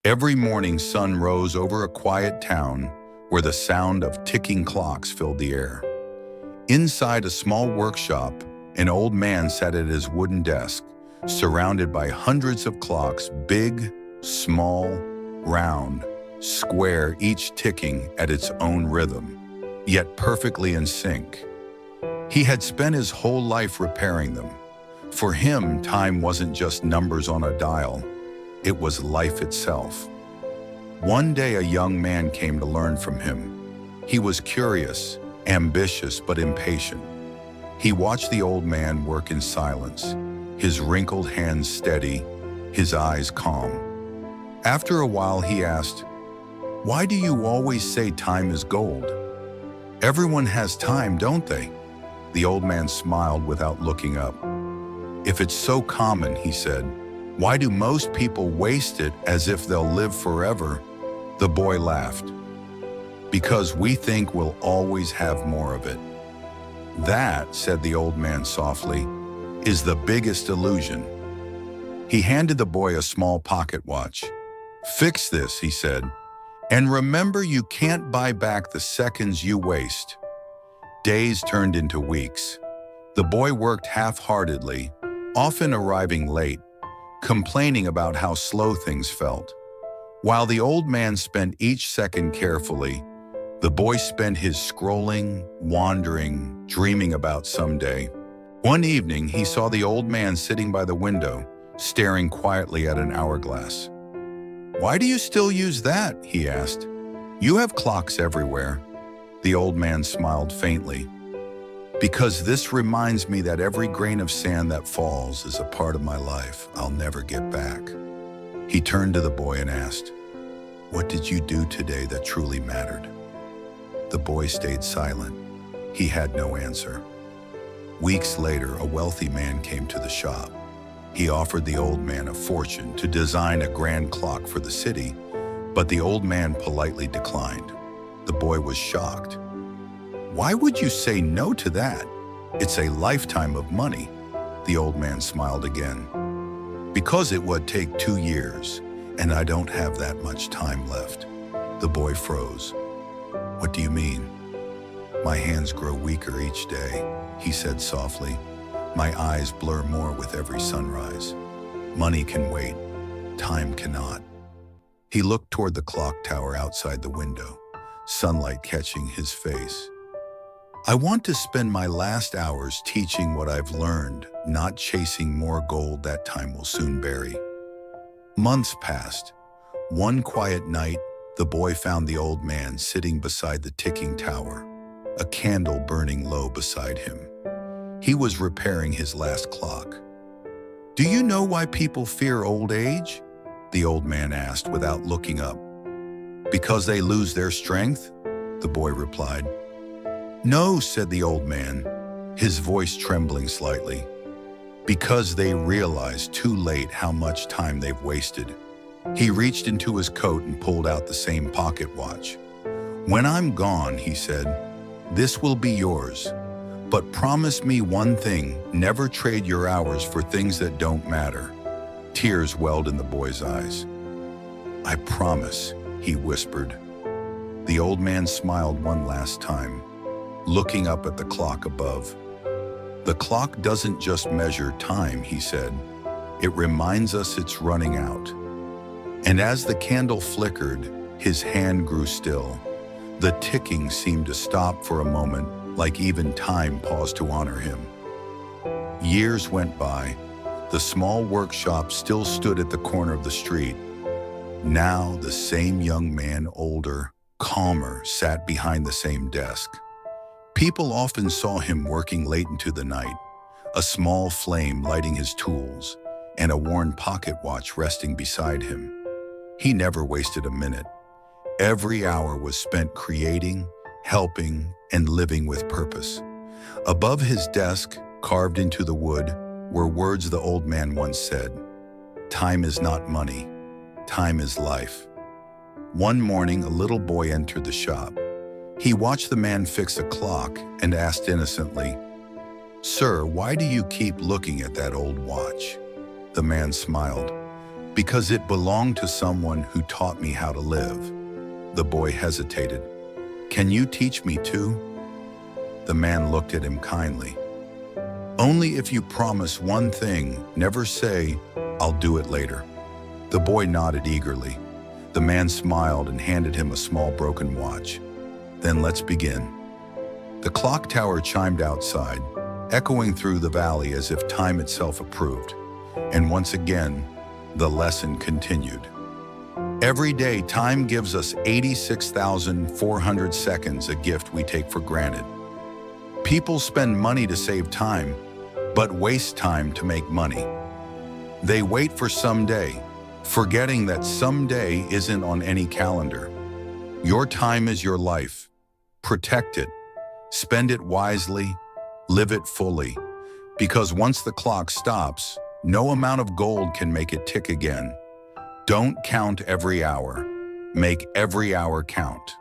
Every morning sun rose over a quiet town where the sound of ticking clocks filled the air. Inside a small workshop, an old man sat at his wooden desk, surrounded by hundreds of clocks, big, small, round, square, each ticking at its own rhythm, yet perfectly in sync. He had spent his whole life repairing them. For him, time wasn't just numbers on a dial, it was life itself. One day a young man came to learn from him. He was curious, ambitious, but impatient. He watched the old man work in silence, his wrinkled hands steady, his eyes calm. After a while he asked, "Why do you always say time is gold? Everyone has time, don't they?" The old man smiled without looking up. "If it's so common," he said, "why do most people waste it as if they'll live forever?" The boy laughed. "Because we think we'll always have more of it." "That," said the old man softly, "is the biggest illusion." He handed the boy a small pocket watch. "Fix this," he said, "and remember you can't buy back the seconds you waste." Days turned into weeks. The boy worked half-heartedly, often arriving late, complaining about how slow things felt. While the old man spent each second carefully, the boy spent his scrolling, wandering, dreaming about someday. One evening, he saw the old man sitting by the window, staring quietly at an hourglass. "Why do you still use that?" he asked. "You have clocks everywhere." The old man smiled faintly. "Because this reminds me that every grain of sand that falls is a part of my life I'll never get back." He turned to the boy and asked, "What did you do today that truly mattered?" The boy stayed silent. He had no answer. Weeks later, a wealthy man came to the shop. He offered the old man a fortune to design a grand clock for the city, but the old man politely declined. The boy was shocked. "Why would you say no to that? It's a lifetime of money." The old man smiled again. "Because it would take 2 years, and I don't have that much time left." The boy froze. "What do you mean?" "My hands grow weaker each day," he said softly. "My eyes blur more with every sunrise. Money can wait, time cannot." He looked toward the clock tower outside the window, sunlight catching his face. "I want to spend my last hours teaching what I've learned, not chasing more gold that time will soon bury." Months passed. One quiet night, the boy found the old man sitting beside the ticking tower, a candle burning low beside him. He was repairing his last clock. "Do you know why people fear old age?" the old man asked without looking up. "Because they lose their strength?" the boy replied. "No," said the old man, his voice trembling slightly. "Because they realize too late how much time they've wasted." He reached into his coat and pulled out the same pocket watch. "When I'm gone," he said, "this will be yours. But promise me one thing, never trade your hours for things that don't matter." Tears welled in the boy's eyes. "I promise," he whispered. The old man smiled one last time, looking up at the clock above. "The clock doesn't just measure time," he said. "It reminds us it's running out." And as the candle flickered, his hand grew still. The ticking seemed to stop for a moment, like even time paused to honor him. Years went by. The small workshop still stood at the corner of the street. Now the same young man, older, calmer, sat behind the same desk. People often saw him working late into the night, a small flame lighting his tools, and a worn pocket watch resting beside him. He never wasted a minute. Every hour was spent creating, helping, and living with purpose. Above his desk, carved into the wood, were words the old man once said, "Time is not money, time is life." One morning, a little boy entered the shop. He watched the man fix a clock and asked innocently, "Sir, why do you keep looking at that old watch?" The man smiled. Because it belonged to someone who taught me how to live. The boy hesitated. Can you teach me too? The man looked at him kindly. Only if you promise one thing, never say, I'll do it later. The boy nodded eagerly. The man smiled and handed him a small broken watch. Then let's begin. The clock tower chimed outside, echoing through the valley as if time itself approved. And once again, the lesson continued. Every day, time gives us 86,400 seconds, a gift we take for granted. People spend money to save time, but waste time to make money. They wait for someday, forgetting that someday isn't on any calendar. Your time is your life. Protect it. Spend it wisely. Live it fully. Because once the clock stops, no amount of gold can make it tick again. Don't count every hour. Make every hour count.